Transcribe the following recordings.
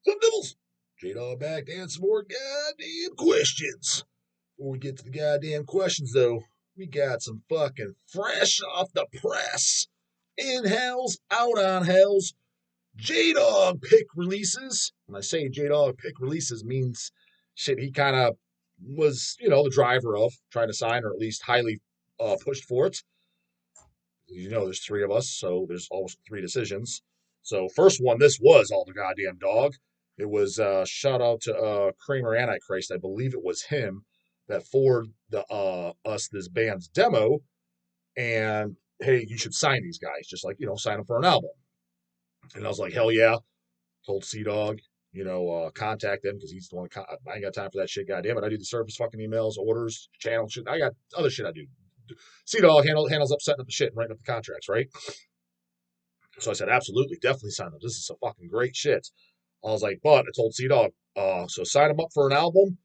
Some Devils. J-Dog back to answer more goddamn questions. Before we get to the goddamn questions, though, we got some fucking fresh off the press, in Hells, out on Hells, J-Dog pick releases. When I say J-Dog pick releases, means shit he kind of was, the driver of trying to sign, or at least highly pushed for it. There's three of us, so there's always three decisions. So first one, this was all the goddamn dog. It was shout out to Kramer Antichrist. I believe it was him that forwarded us this band's demo, and hey, you should sign these guys, just like sign them for an album. And I was like, hell yeah. Told Sea Dog, contact him because he's the one. I ain't got time for that shit. Goddamn it, I do the service fucking emails, orders, channel shit. I got other shit I do. Sea Dog handles up setting up the shit and writing up the contracts, right? So I said, absolutely, definitely sign them. This is some fucking great shit. I was like, but I told Sea Dog, so sign them up for an album,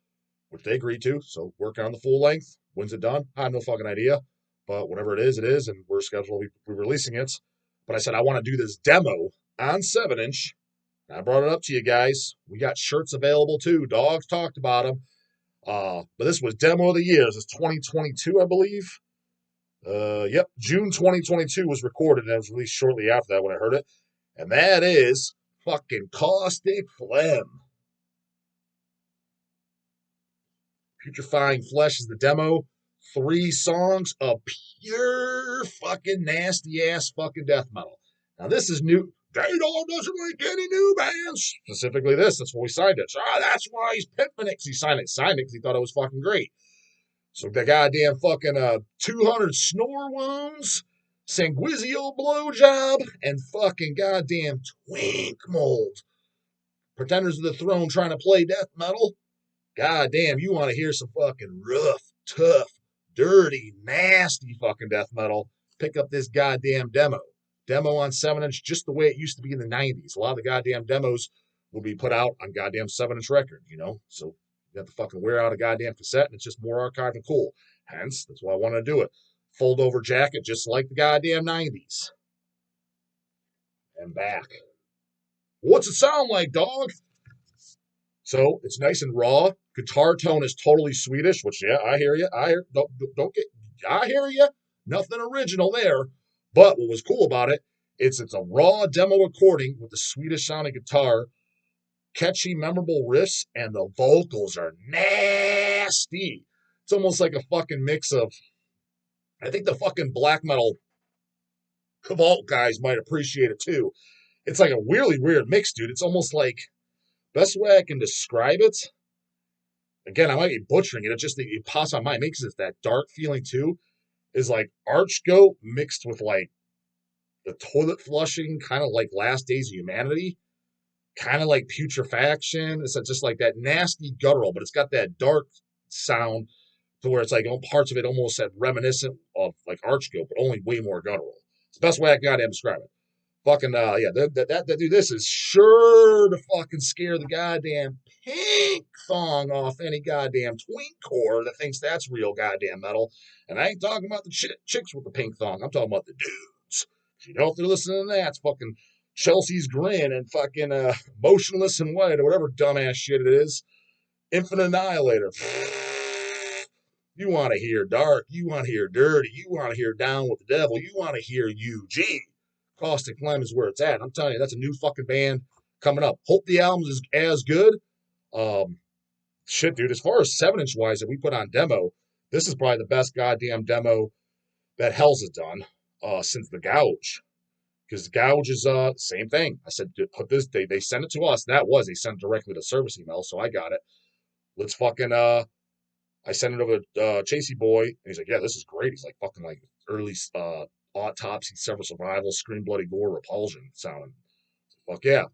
which they agreed to. So working on the full length. When's it done? I have no fucking idea. But whatever it is, and we're scheduled, we're releasing it. But I said, I want to do this demo on 7-inch. I brought it up to you guys. We got shirts available too. Dogs talked about them. But this was demo of the year. This is 2022, I believe. Yep, June 2022 was recorded, and it was released shortly after that when I heard it. And that is fucking Caustic Phlegm. Putrefying Flesh is the demo. 3 songs of pure fucking nasty ass fucking death metal. Now this is new. J-Dog doesn't like any new bands. Specifically this. That's why we signed it. So, that's why he's pimping it. He signed it because he thought it was fucking great. So the goddamn fucking 200 snore wounds, Sanguizio blowjob, and fucking goddamn twink mold. Pretenders of the Throne trying to play death metal. Goddamn, you want to hear some fucking rough, tough, dirty, nasty fucking death metal, pick up this goddamn demo. Demo on 7-inch, just the way it used to be in the 90s. A lot of the goddamn demos will be put out on goddamn 7-inch record, So you have to fucking wear out a goddamn cassette, and it's just more archived and cool. Hence, that's why I wanted to do it. Fold over jacket, just like the goddamn 90s. And back. What's it sound like, dog? So it's nice and raw. Guitar tone is totally Swedish, which I hear you. I hear you. Nothing original there. But what was cool about it, it's a raw demo recording with the Swedish sounding guitar, catchy, memorable riffs, and the vocals are nasty. It's almost like a fucking mix of, I think the fucking black metal Vault guys might appreciate it too. It's like a really weird mix, dude. It's almost like, best way I can describe it, again, I might be butchering it. It's just it pops on my mind. It makes it that dark feeling too. Is like Archgoat mixed with like the toilet flushing, kind of like Last Days of Humanity, kind of like Putrefaction. It's just like that nasty guttural, but it's got that dark sound to where it's like parts of it almost reminiscent of like Archgoat, but only way more guttural. It's the best way I got to describe it. Fucking that dude, this is sure to fucking scare the goddamn pink thong off any goddamn twink core that thinks that's real goddamn metal. And I ain't talking about the chicks with the pink thong. I'm talking about the dudes. If they're listening to that, it's fucking Chelsea's Grin and fucking Motionless in White or whatever dumbass shit it is. Infinite Annihilator. You want to hear dark. You want to hear dirty. You want to hear Down with the Devil. You want to hear UG. Caustic Phlegm is where it's at. I'm telling you, that's a new fucking band coming up. Hope the album is as good. Shit, dude, as far as 7-inch wise that we put on demo, this is probably the best goddamn demo that Hell's has done since the Gouge. Because Gouge is same thing. I said, put this, they sent it to us. They sent it directly to service email, so I got it. Let's fucking, I sent it over to Chasey Boy, and he's like, yeah, this is great. He's like, fucking like early, Autopsy, Several Survival, Scream Bloody Gore, Repulsion sounding. Fuck yeah.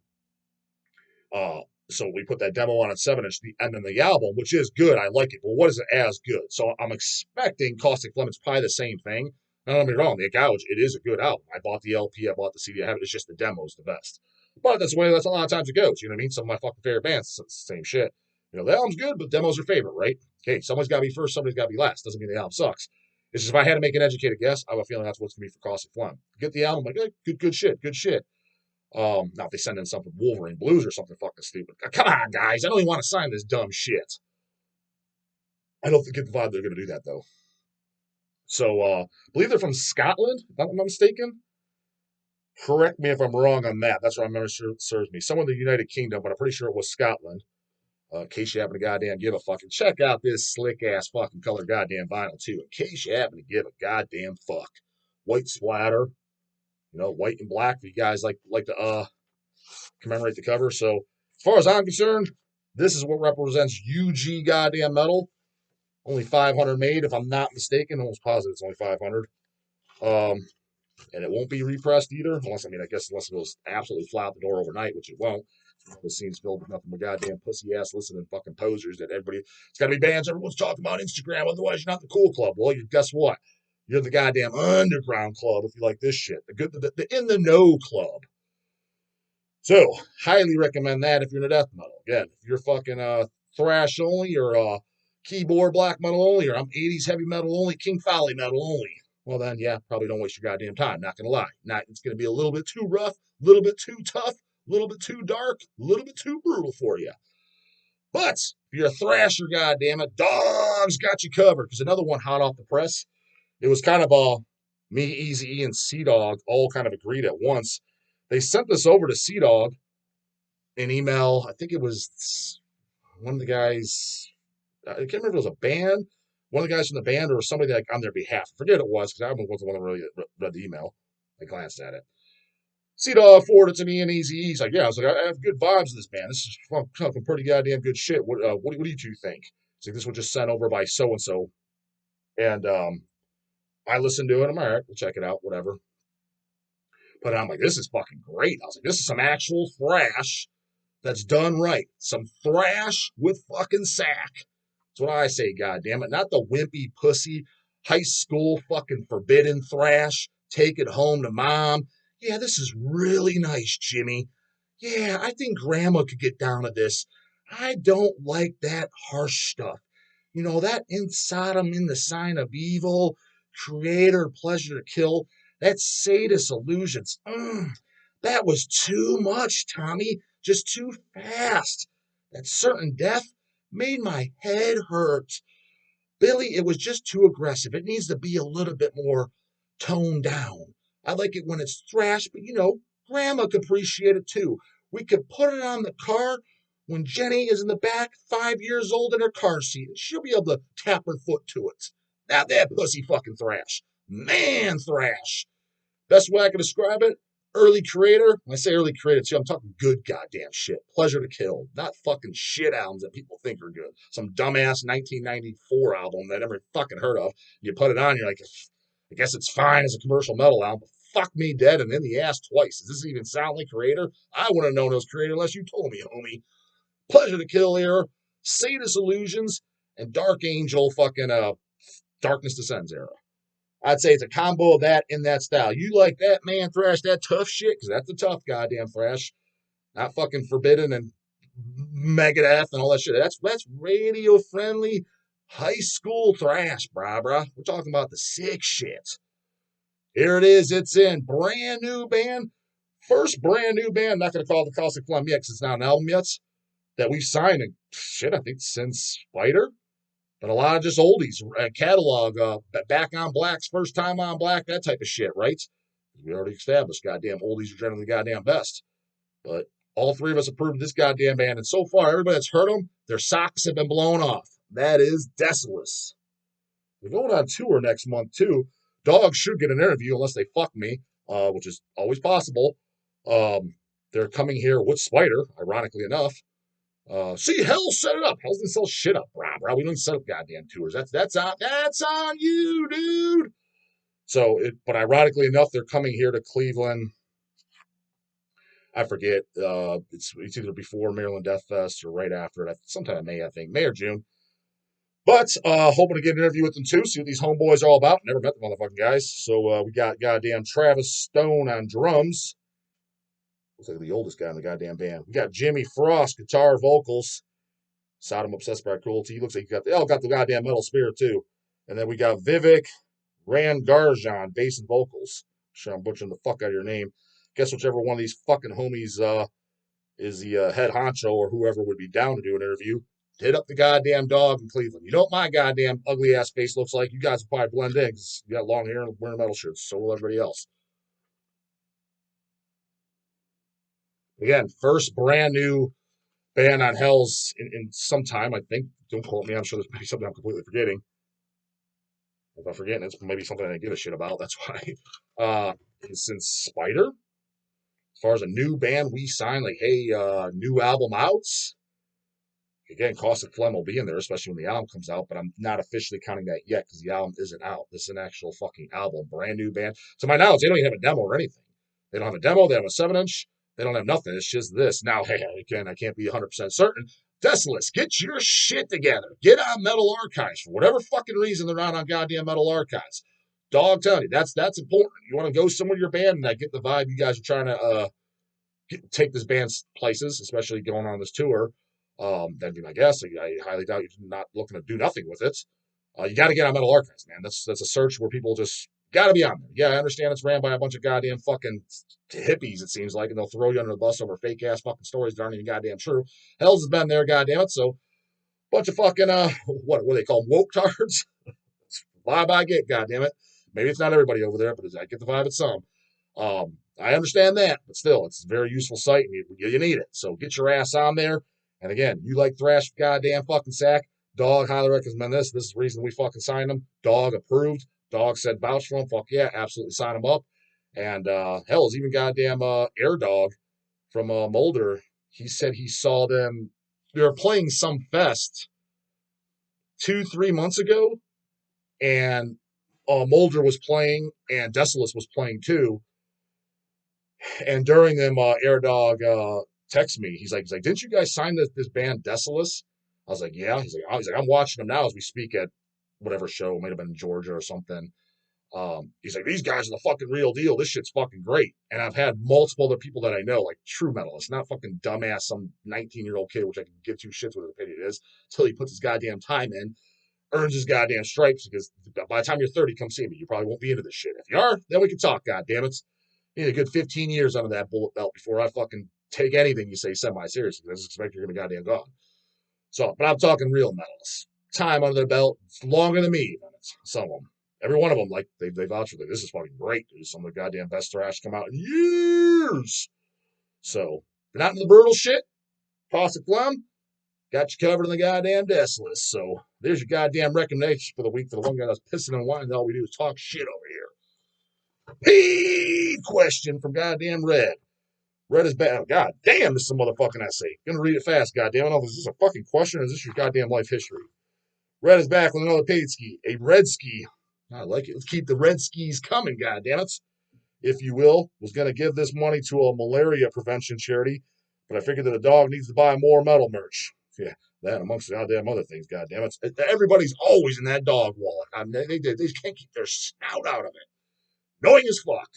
So we put that demo on at 7-inch, the end of the album, which is good. I like it. But what is it as good? So I'm expecting Caustic Phlegm. It's probably the same thing. Now, don't get me wrong. The Gouge, it is a good album. I bought the LP. I bought the CD. I have it. It's just the demo's the best. But that's the way that's a lot of times it goes. You know what I mean? Some of my fucking favorite bands, it's the same shit. The album's good, but demo's are favorite, right? Okay, somebody's got to be first, somebody's got to be last. Doesn't mean the album sucks. It's just if I had to make an educated guess, I have a feeling that's what's going to be for Caustic Phlegm. Get the album, like, good shit. Now if they send in something Wolverine Blues or something fucking stupid. Come on, guys. I don't even want to sign this dumb shit. I don't get the vibe they're going to do that, though. So, I believe they're from Scotland, if I'm not mistaken. Correct me if I'm wrong on that. That's what I remember serves me. Somewhere in the United Kingdom, but I'm pretty sure it was Scotland. In case you happen to goddamn give a fucking, check out this slick ass fucking color goddamn vinyl too. In case you happen to give a goddamn fuck. White splatter, white and black. If you guys like to commemorate the cover. So as far as I'm concerned, this is what represents UG goddamn metal. Only 500 made, if I'm not mistaken. Almost positive it's only 500. And it won't be repressed either, unless it goes absolutely flat out the door overnight, which it won't. The scene's filled with nothing but goddamn pussy ass listening fucking posers that it's got to be bands everyone's talking about on Instagram, otherwise you're not the cool club. Well, guess what? You're the goddamn underground club if you like this shit. The in the know club. So, highly recommend that if you're into death metal. Again, if you're fucking thrash only or keyboard black metal only, or I'm 80s heavy metal only, King Folly metal only, well then, yeah, probably don't waste your goddamn time. Not gonna lie. It's gonna be a little bit too rough, a little bit too tough, a little bit too dark, a little bit too brutal for you. But if you're a thrasher, goddammit, Dog's got you covered. Because another one hot off the press, it was kind of me, Easy E, and Sea Dog all kind of agreed at once. They sent this over to Sea Dog in email. I think it was one of the guys. I can't remember if it was a band, one of the guys from the band, or somebody like on their behalf. I forget it was because I wasn't the one that really read the email. I glanced at it. See, forwarded to me and Easy. He's like, yeah. I was like, I have good vibes in this band. This is fucking pretty goddamn good shit. What do you two think? He's like, this was just sent over by so and so, and I listened to it. I'm all right. We'll check it out. Whatever. But I'm like, this is fucking great. I was like, this is some actual thrash that's done right. Some thrash with fucking sack. That's what I say, goddammit. Not the wimpy pussy, high school fucking forbidden thrash. Take it home to mom. Yeah, this is really nice, Jimmy. Yeah, I think grandma could get down to this. I don't like that harsh stuff. That in Sodom in the sign of evil, creator, pleasure to kill, that sadist illusions. That was too much, Tommy. Just too fast. That certain death made my head hurt. Billy, it was just too aggressive. It needs to be a little bit more toned down. I like it when it's thrash, but Grandma could appreciate it too. We could put it on the car when Jenny is in the back, 5 years old in her car seat, and she'll be able to tap her foot to it. Not that pussy fucking thrash. Man thrash. Best way I can describe it, early creator. When I say early creator too, I'm talking good goddamn shit. Pleasure to kill. Not fucking shit albums that people think are good. Some dumbass 1994 album that I never fucking heard of. You put it on, you're like, I guess it's fine as a commercial metal album. Fuck me dead and in the ass twice. Does this even sound like creator? I wouldn't have known it was creator unless you told me, homie. Pleasure to kill era, Sadist Illusions, and Dark Angel fucking Darkness Descends era. I'd say it's a combo of that in that style. You like that man thrash, that tough shit, because that's the tough goddamn thrash. Not fucking Forbidden and Megadeth and all that shit. That's radio friendly high school thrash, brah. We're talking about the sick shit. Here it is. It's in brand new band. First brand new band. Not going to call it the Caustic Phlegm yet because it's not an album yet. That we've signed in shit, I think, since Spider. But a lot of just oldies, catalog, Back on Black's First Time on Black, that type of shit, right? We already established goddamn oldies are generally the goddamn best. But all three of us approved this goddamn band, and so far, everybody that's heard them, their socks have been blown off. That is Desolus. They're going on tour next month, too. Dogs should get an interview unless they fuck me, which is always possible. They're coming here with Spider, ironically enough. See, Hell set it up. Hell's didn't sell shit up, bro. We don't set up goddamn tours. That's on you, dude. So, but ironically enough, they're coming here to Cleveland. I forget. It's either before Maryland Death Fest or right after it. Sometime in May, I think, May or June. But hoping to get an interview with them too. See what these homeboys are all about. Never met the motherfucking guys. So we got goddamn Travis Stone on drums. Looks like the oldest guy in the goddamn band. We got Jimmy Frost, guitar, vocals. Sodom Obsessed by Cruelty. He looks like he got the goddamn metal spirit too. And then we got Vivek Rangarjan, bass and vocals. Sure, I'm butchering the fuck out of your name. guess whichever one of these fucking homies is the head honcho or whoever would be down to do an interview. Hit up the goddamn dog in Cleveland. You know what my goddamn ugly ass face looks like? You guys will probably blend in because you got long hair and wearing metal shirts. So will everybody else. Again, first brand new band on Hell's in some time, I think. Don't quote me. I'm sure there's maybe something I'm completely forgetting. If I'm forgetting, it's maybe something I didn't give a shit about. That's why. Since Spider, as far as a new band we signed, like, hey, new album outs. Again, Caustic Phlegm will be in there, especially when the album comes out, but I'm not officially counting that yet because the album isn't out. This is an actual fucking album, brand new band. To my knowledge, they don't even have a demo or anything. They don't have a demo, they have a 7-inch, they don't have nothing. It's just this. Now, hey, again, I can't be 100% certain. Desolate, get your shit together. Get on Metal Archives. For whatever fucking reason they're not on goddamn Metal Archives. Dog telling you, that's important. You want to go somewhere with your band, and I get the vibe you guys are trying to take this band's places, especially going on this tour. That'd be my guess. I highly doubt you're not looking to do nothing with it. You got to get on Metal Archives, man. That's a search where people just got to be on there. Yeah, I understand it's ran by a bunch of goddamn fucking hippies, it seems like, and they'll throw you under the bus over fake ass fucking stories that aren't even goddamn true. Hell's has been there, goddamn it. So, bunch of fucking what do they call them? Woke tards? Vibe I get, goddamn it. Maybe it's not everybody over there, but I get the vibe it's some. I understand that, but still, it's a very useful site, and you need it. So get your ass on there. And again, you like thrash goddamn fucking sack. Dog highly recommend this. This is the reason we fucking signed him. Dog approved. Dog said vouch for him. Fuck yeah, absolutely sign him up. And hell, is even goddamn Air Dog from Mulder. He said he saw them. They were playing some fest 2-3 months ago, and Mulder was playing, and Desolate was playing too. And during them, Air Dog texts me. He's like, didn't you guys sign this band Desolate? I was like, yeah. He's like, I'm watching them now as we speak at whatever show. It might have been in Georgia or something. He's like, these guys are the fucking real deal. This shit's fucking great. And I've had multiple other people that I know, like true metalists, not fucking dumbass, some 19-year-old kid, which I can give two shits what opinion it is, until he puts his goddamn time in, earns his goddamn stripes, because by the time you're 30, come see me. You probably won't be into this shit. If you are, then we can talk, goddammit. You need a good 15 years under that bullet belt before I fucking take anything you say semi-seriously. I just expect you're going to be goddamn gone. So, but I'm talking real metals. Time under their belt, it's longer than me, even. Some of them. Every one of them, like, they vouch for it. This is fucking great, dude. Some of the goddamn best thrash come out in years. So, if you're not into the brutal shit, Caustic Phlegm, got you covered in the goddamn Desolate. So, there's your goddamn recommendation for the week for the one guy that's pissing and whining. All we do is talk shit over here. Hey, question from goddamn Red. Red is bad. Oh, God damn, this is a motherfucking essay. Gonna read it fast, goddamn. I don't know if this is a fucking question or is this your goddamn life history. Red is back with another paid ski. A red ski. I like it. Let's keep the red skis coming, goddammit. If you will. Was gonna give this money to a malaria prevention charity, but I figured that a dog needs to buy more metal merch. Yeah, that amongst the goddamn other things, goddammit. Everybody's always in that dog wallet. I mean, they just can't keep their snout out of it. Knowing as fuck,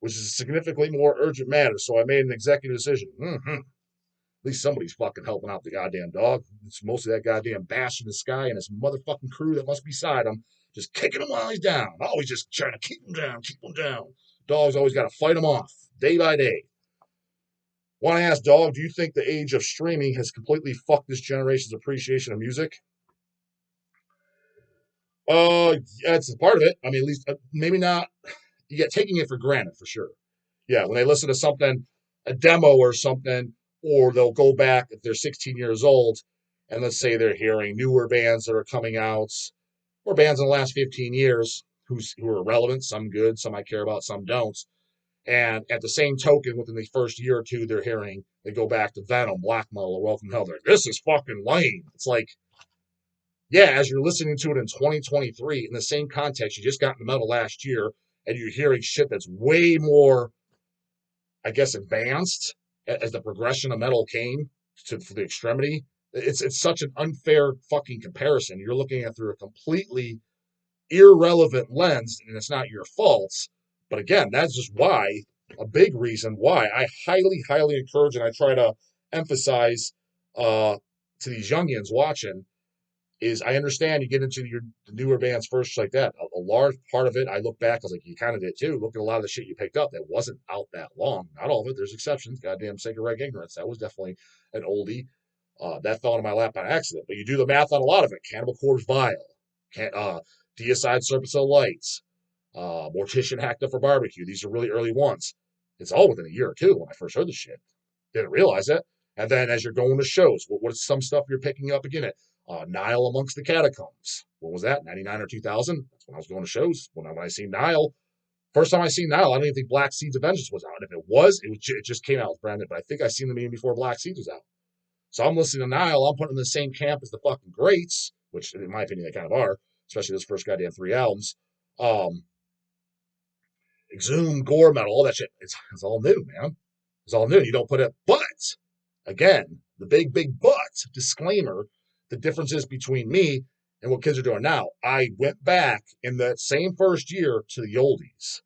which is a significantly more urgent matter, so I made an executive decision. At least somebody's fucking helping out the goddamn dog. It's mostly that goddamn bash in the sky and his motherfucking crew that must be beside him, just kicking him while he's down. Always just trying to keep him down, keep him down. Dog's always got to fight him off, day by day. Want to ask, Dog, do you think the age of streaming has completely fucked this generation's appreciation of music? Yeah, it's a part of it. I mean, at least maybe not. You get taking it for granted for sure. Yeah, when they listen to something, a demo or something, or they'll go back if they're 16 years old, and let's say they're hearing newer bands that are coming out, or bands in the last 15 years who are relevant, some good, some I care about, some don't. And at the same token, within the first year or two, they're hearing, they go back to Venom, Black Metal, or Welcome to Hell. They're like, this is fucking lame. It's like, yeah, as you're listening to it in 2023, in the same context, you just got into metal last year, and you're hearing shit that's way more, I guess, advanced as the progression of metal came for the extremity. It's such an unfair fucking comparison. You're looking at through a completely irrelevant lens, and it's not your fault. But again, that's just why, a big reason why I highly, highly encourage and I try to emphasize to these youngins watching is I understand you get into the newer bands first like that. A large part of it, I look back, I was like, you kind of did too. Look at a lot of the shit you picked up that wasn't out that long. Not all of it. There's exceptions. Goddamn sacred reg ignorance. That was definitely an oldie. That fell into my lap by accident. But you do the math on a lot of it. Cannibal Corpse Vile, Deicide Serpents of Lights, Mortician Hacked Up for Barbecue. These are really early ones. It's all within a year or two when I first heard the shit. Didn't realize it. And then as you're going to shows, what's some stuff you're picking up again? Nile Amongst the Catacombs. What was that? 99 or 2000? That's when I was going to shows. When I seen Nile, first time I seen Nile, I don't even think Black Seeds of Vengeance was out. And if it just came out with Brandon. But I think I seen them even before Black Seeds was out. So I'm listening to Nile. I'm putting in the same camp as the fucking greats, which in my opinion they kind of are, especially those first goddamn 3 albums. Exhumed, gore metal, all that shit. It's all new, man. It's all new. You don't put it. But again, the big but disclaimer: the differences between me and what kids are doing now. I went back in that same first year to the oldies,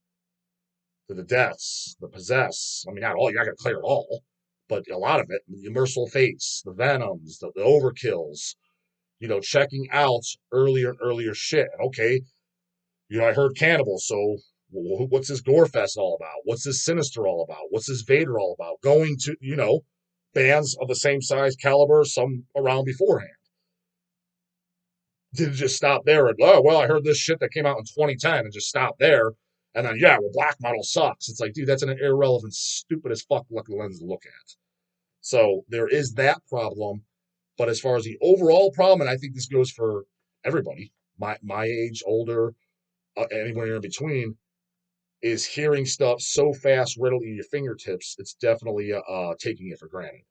to the Deaths, the Possess. I mean, not all. You're not gonna clear it all, but a lot of it. The Merciful Fates, the Venoms, the Overkills. Checking out earlier and earlier shit. Okay, I heard Cannibal, so what's this Gorefest all about? What's this Sinister all about? What's this Vader all about? Going to, bands of the same size, caliber, some around beforehand. Did it just stop there and, oh, well, I heard this shit that came out in 2010 and just stop there. And then, yeah, well, black metal sucks. It's like, dude, that's an irrelevant, stupid as fuck looking lens to look at. So there is that problem. But as far as the overall problem, and I think this goes for everybody, my age, older, anywhere in between, is hearing stuff so fast, readily at your fingertips. It's definitely taking it for granted,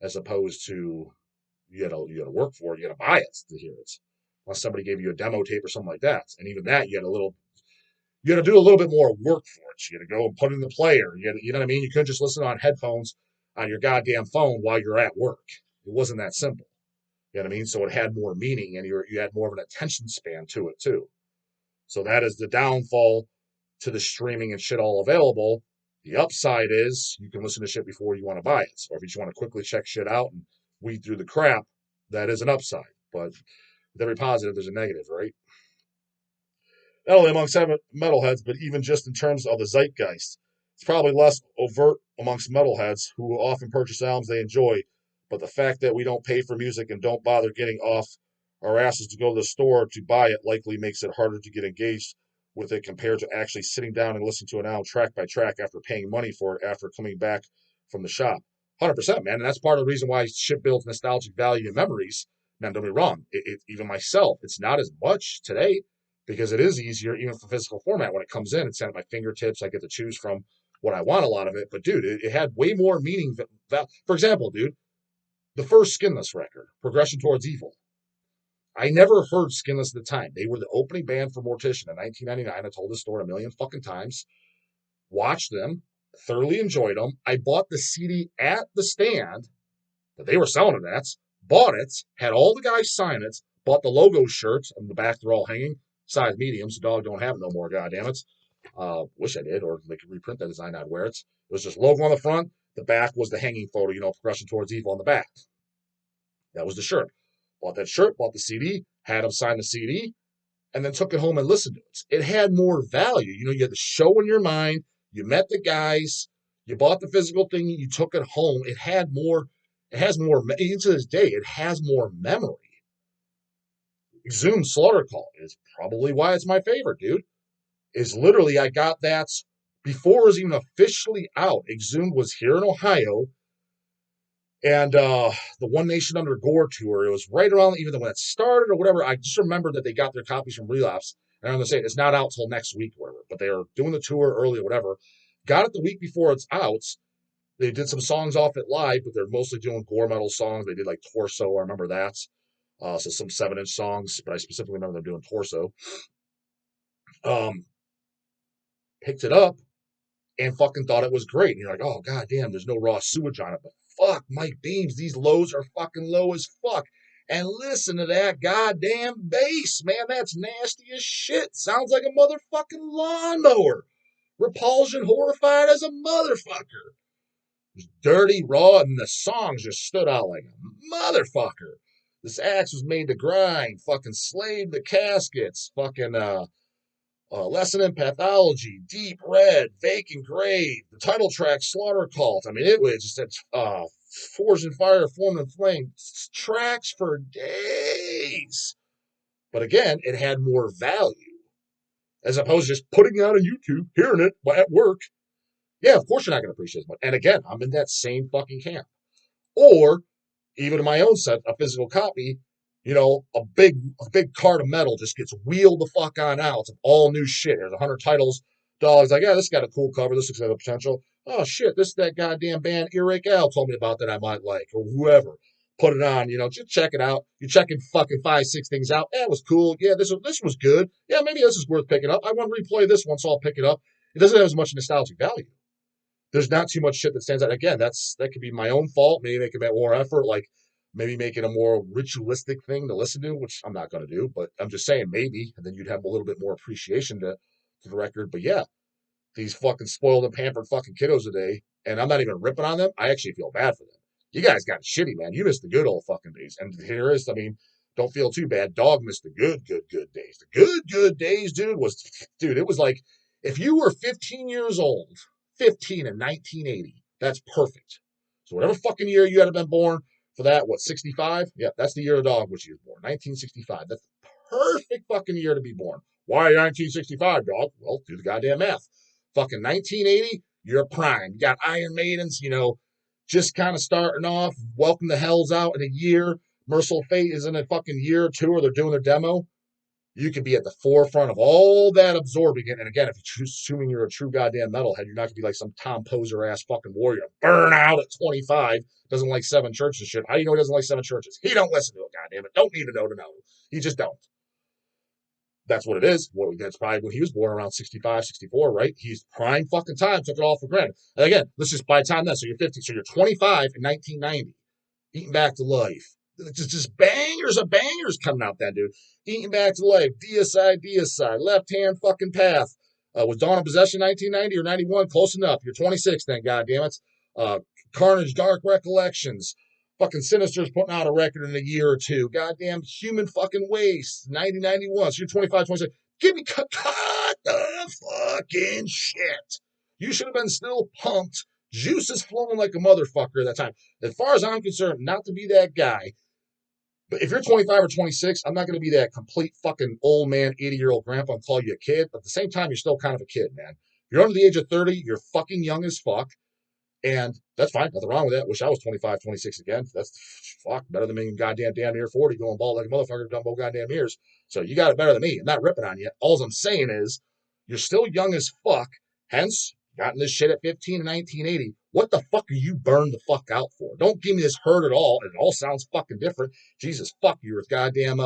as opposed to you got to work for it, you got to buy it to hear it. Unless somebody gave you a demo tape or something like that, and even that you got to do a little bit more work for it. You got to go and put it in the player. You know what I mean? You couldn't just listen on headphones on your goddamn phone while you're at work. It wasn't that simple. You know what I mean? So it had more meaning, and you had more of an attention span to it too. So that is the downfall to the streaming and shit all available. The upside is you can listen to shit before you want to buy it. Or if you just want to quickly check shit out and weed through the crap, that is an upside. But with every positive, there's a negative, right? Not only amongst metalheads, but even just in terms of the zeitgeist. It's probably less overt amongst metalheads who will often purchase albums they enjoy, but the fact that we don't pay for music and don't bother getting off our asses to go to the store to buy it likely makes it harder to get engaged with it compared to actually sitting down and listening to an album track by track after paying money for it after coming back from the shop. 100%, man. And that's part of the reason why shit builds nostalgic value and memories. Now, don't be wrong. Even myself, it's not as much today because it is easier, even for physical format. When it comes in, it's at my fingertips. I get to choose from what I want, a lot of it. But, dude, it had way more meaning. For example, dude, the first Skinless record, Progression Towards Evil. I never heard Skinless at the time. They were the opening band for Mortician in 1999. I told this story a million fucking times. Watched them, thoroughly enjoyed them. I bought the CD at the stand that they were selling it at, bought it, had all the guys sign it, bought the logo shirts, and the back they're all hanging, size mediums. The dog don't have it no more, goddammit. Wish I did, or they could reprint that design, I'd wear it. It was just logo on the front. The back was the hanging photo, Progression Towards Evil on the back. That was the shirt. Bought that shirt, bought the CD, had them sign the CD, and then took it home and listened to it. It had more value. You had the show in your mind. You met the guys. You bought the physical thing. You took it home. It has more, even to this day, it has more memory. Exhumed Slaughter Call is probably why it's my favorite, dude. Is literally, I got that before it was even officially out. Exhumed was here in Ohio. And the One Nation Under Gore tour, it was right around even when it started or whatever. I just remember that they got their copies from Relapse. And I'm going to say it's not out till next week or whatever, but they are doing the tour early or whatever. Got it the week before it's out. They did some songs off it live, but they're mostly doing gore metal songs. They did like Torso, I remember that. So some 7-inch songs, but I specifically remember them doing Torso. Picked it up and fucking thought it was great. And you're like, oh, goddamn, there's no raw sewage on it. But fuck, Mike Beams, these lows are fucking low as fuck. And listen to that goddamn bass, man. That's nasty as shit. Sounds like a motherfucking lawnmower. Repulsion, horrified as a motherfucker. It was dirty, raw, and the songs just stood out like a motherfucker. This axe was made to grind. Fucking Slave the Caskets. Fucking Lesson in Pathology, Deep Red, Vacant Grave, the title track, Slaughter Cult. I mean, it was just Forged in Fire, Formed in Flame. Tracks for days. But again, it had more value as opposed to just putting it out on YouTube, hearing it at work. Yeah, of course you're not going to appreciate it as much. And again, I'm in that same fucking camp. Or even in my own set, a physical copy, a big cart of metal just gets wheeled the fuck on out of all new shit. There's 100 titles. Dog's like, yeah, this got a cool cover. This looks like a potential. Oh shit, this is that goddamn band Earache Al told me about that I might like, or whoever. Put it on, just check it out. You're checking fucking 5-6 things out. Yeah, it was cool. Yeah, this was good. Yeah, maybe this is worth picking up. I want to replay this one, so I'll pick it up. It doesn't have as much nostalgic value. There's not too much shit that stands out. Again, that could be my own fault. Maybe make a bit more effort, like maybe make it a more ritualistic thing to listen to, which I'm not going to do. But I'm just saying maybe, and then you'd have a little bit more appreciation to the record. But yeah, these fucking spoiled and pampered fucking kiddos today, and I'm not even ripping on them. I actually feel bad for them. You guys got shitty, man. You missed the good old fucking days. And here is, I mean, don't feel too bad. Dog missed the good days. The good days, dude, it was like if you were 15 years old, 15 in 1980, that's perfect. So whatever fucking year you had been born for that, 65? Yeah, that's the year of dog which he was born, 1965. That's the perfect fucking year to be born. Why 1965, dog? Well, do the goddamn math. Fucking 1980, you're prime. You got Iron Maidens, just kind of starting off. Welcome the Hells out in a year. Merciful Fate is in a fucking year or two, or they're doing their demo. You could be at the forefront of all that absorbing it. And again, if you're assuming you're a true goddamn metalhead, you're not going to be like some Tom Poser ass fucking warrior. Burn out at 25. Doesn't like 7 churches shit. How do you know he doesn't like 7 churches? He don't listen to it, goddamn it. Don't need to know to know. He just don't. That's what it is. That's probably when he was born, around 65, 64, right? He's prime fucking time, took it all for granted. And again, let's just by the time then, so you're 50, so you're 25 in 1990, Eating Back to Life. Just bangers of bangers coming out then, dude. Eating Back to Life, Deicide, Left Hand fucking Path. Was Dawn of Possession 1990 or 91? Close enough. You're 26 then, goddammit. Carnage, Dark Recollections. Fucking Sinister's putting out a record in a year or two. Goddamn Human fucking Waste, 91. So you're 25, 26. Give me cut the fucking shit. You should have been still pumped. Juice is flowing like a motherfucker at that time. As far as I'm concerned, not to be that guy. But if you're 25 or 26, I'm not going to be that complete fucking old man, 80-year-old grandpa and call you a kid. But at the same time, you're still kind of a kid, man. If you're under the age of 30, you're fucking young as fuck. And that's fine. Nothing wrong with that. Wish I was 25, 26 again. That's fuck better than being goddamn damn near 40 going bald like a motherfucker dumbo goddamn years. So you got it better than me. I'm not ripping on you. All I'm saying is you're still young as fuck. Hence, gotten this shit at 15 in 1980. What the fuck are you burned the fuck out for? Don't give me this hurt at all. It all sounds fucking different. Jesus fuck, you were goddamn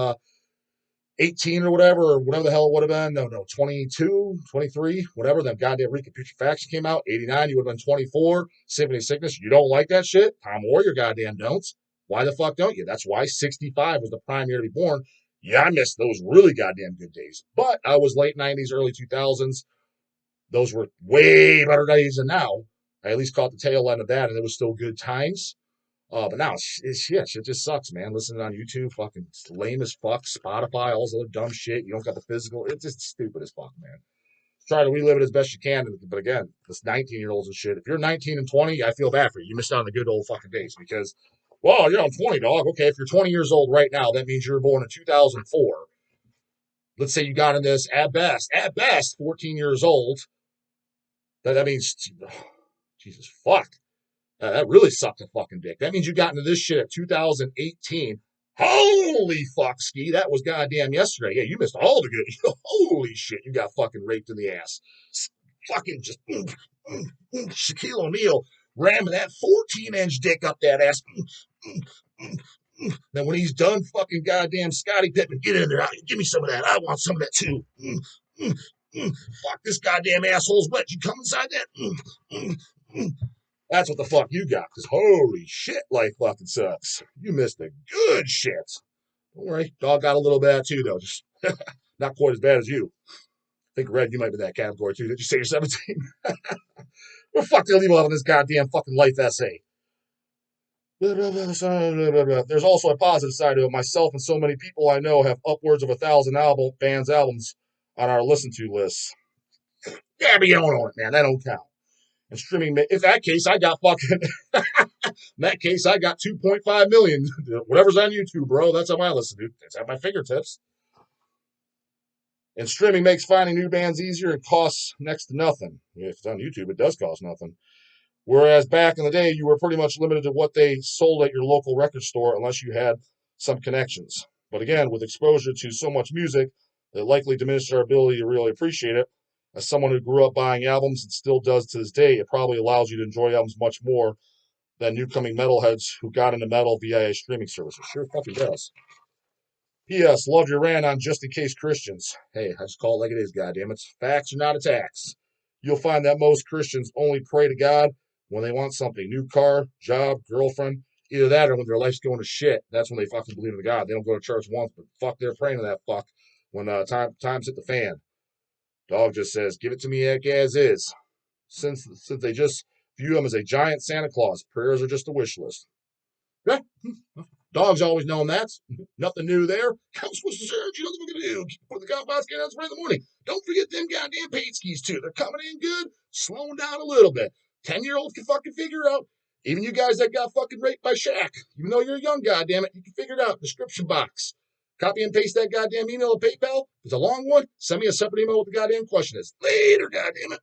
18 or whatever the hell it would have been. No, 22, 23, whatever. Then goddamn Recaputrefaction came out. 89, you would have been 24. Symphony of Sickness, you don't like that shit? Tom Warrior goddamn don't. Why the fuck don't you? That's why 65 was the prime year to be born. Yeah, I missed those really goddamn good days. But I was late 90s, early 2000s. Those were way better days than now. I at least caught the tail end of that, and it was still good times. But now shit just sucks, man. Listening on YouTube, fucking lame as fuck. Spotify, all this other dumb shit. You don't got the physical. It's just stupid as fuck, man. Try to relive it as best you can. But again, this 19-year-olds and shit. If you're 19 and 20, I feel bad for you. You missed out on the good old fucking days because, well, you're on 20, dog. Okay, if you're 20 years old right now, that means you were born in 2004. Let's say you got in this at best, 14 years old. That means, Jesus fuck. That really sucked a fucking dick. That means you got into this shit at 2018. Holy fuck, Ski. That was goddamn yesterday. Yeah, you missed all the good. Holy shit, you got fucking raped in the ass. Fucking just Shaquille O'Neal ramming that 14-inch dick up that ass. Then when he's done, fucking goddamn Scottie Pippen, get in there. Give me some of that. I want some of that too. Fuck, this goddamn asshole's wet. You come inside that? That's what the fuck you got, because holy shit, life fucking sucks. You missed the good shit. Don't worry, dog got a little bad too, though. Just not quite as bad as you. I think, Red, you might be that category too. Did you say you're 17? What the fuck do you leave out of this goddamn fucking life essay? There's also a positive side to it. Myself and so many people I know have upwards of 1,000 albums on our listen to lists. Yeah, but you don't own it, man. That don't count. And streaming, in that case, I got fucking. In that case, I got 2.5 million. Whatever's on YouTube, bro. That's how I listen to. It's at my fingertips. And streaming makes finding new bands easier and costs next to nothing. If it's on YouTube, it does cost nothing. Whereas back in the day, you were pretty much limited to what they sold at your local record store unless you had some connections. But again, with exposure to so much music, it likely diminished our ability to really appreciate it. As someone who grew up buying albums and still does to this day, it probably allows you to enjoy albums much more than newcoming metalheads who got into metal via a streaming service. It sure fucking does. P.S. Love your rant on just in case Christians. Hey, I just call it like it is, goddammit. Facts are not attacks. You'll find that most Christians only pray to God when they want something. New car, job, girlfriend. Either that or when their life's going to shit. That's when they fucking believe in God. They don't go to church once, but fuck, they're praying to that fuck when times hit the fan. Dog just says, give it to me as is. Since they just view him as a giant Santa Claus, prayers are just a wish list. Yeah. Dog's always known that. Nothing new there. Couch was dessert. You know what we're going to do. Put the compost can on spray in the morning. Don't forget them goddamn paint skis, too. They're coming in good, slowing down a little bit. 10-year-olds can fucking figure out. Even you guys that got fucking raped by Shaq, even though you're young, goddammit, you can figure it out. Description box. Copy and paste that goddamn email to PayPal. If it's a long one, send me a separate email with the goddamn question is. Later, goddammit.